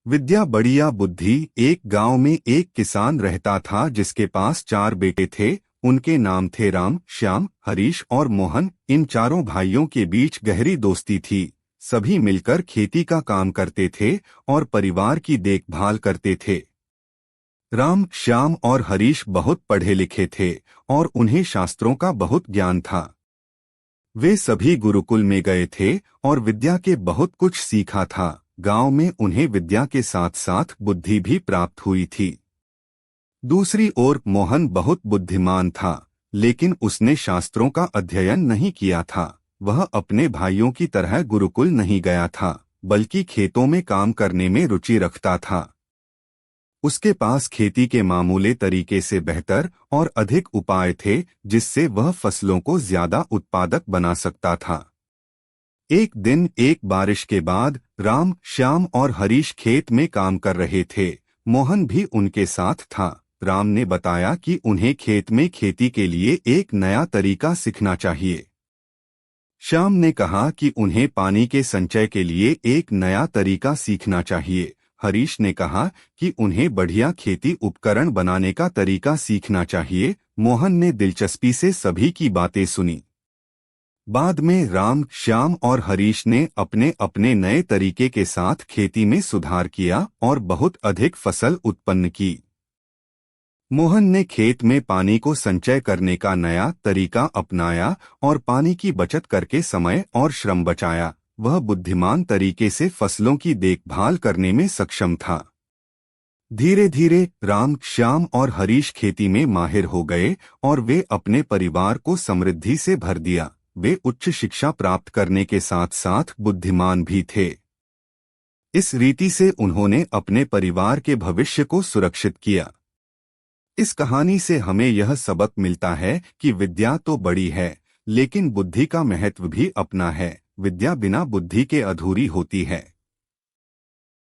विद्या बढ़िया बुद्धि। एक गांव में एक किसान रहता था जिसके पास 4 बेटे थे। उनके नाम थे राम, श्याम, हरीश और मोहन। इन चारों भाइयों के बीच गहरी दोस्ती थी। सभी मिलकर खेती का काम करते थे और परिवार की देखभाल करते थे। राम, श्याम और हरीश बहुत पढ़े लिखे थे और उन्हें शास्त्रों का बहुत ज्ञान था। वे सभी गुरुकुल में गए थे और विद्या के बहुत कुछ सीखा था। गांव में उन्हें विद्या के साथ साथ बुद्धि भी प्राप्त हुई थी। दूसरी ओर मोहन बहुत बुद्धिमान था, लेकिन उसने शास्त्रों का अध्ययन नहीं किया था। वह अपने भाइयों की तरह गुरुकुल नहीं गया था, बल्कि खेतों में काम करने में रुचि रखता था। उसके पास खेती के मामूले तरीके से बेहतर और अधिक उपाय थे, जिससे वह फसलों को ज्यादा उत्पादक बना सकता था। एक दिन एक बारिश के बाद राम, श्याम और हरीश खेत में काम कर रहे थे। मोहन भी उनके साथ था। राम ने बताया कि उन्हें खेत में खेती के लिए एक नया तरीका सीखना चाहिए। श्याम ने कहा कि उन्हें पानी के संचय के लिए एक नया तरीका सीखना चाहिए। हरीश ने कहा कि उन्हें बढ़िया खेती उपकरण बनाने का तरीका सीखना चाहिए। मोहन ने दिलचस्पी से सभी की बातें सुनी। बाद में राम, श्याम और हरीश ने अपने अपने नए तरीके के साथ खेती में सुधार किया और बहुत अधिक फसल उत्पन्न की। मोहन ने खेत में पानी को संचय करने का नया तरीका अपनाया और पानी की बचत करके समय और श्रम बचाया। वह बुद्धिमान तरीके से फसलों की देखभाल करने में सक्षम था। धीरे धीरे राम, श्याम और हरीश खेती में माहिर हो गए और वे अपने परिवार को समृद्धि से भर दिया। वे उच्च शिक्षा प्राप्त करने के साथ साथ बुद्धिमान भी थे। इस रीति से उन्होंने अपने परिवार के भविष्य को सुरक्षित किया। इस कहानी से हमें यह सबक मिलता है कि विद्या तो बड़ी है, लेकिन बुद्धि का महत्व भी अपना है। विद्या बिना बुद्धि के अधूरी होती है।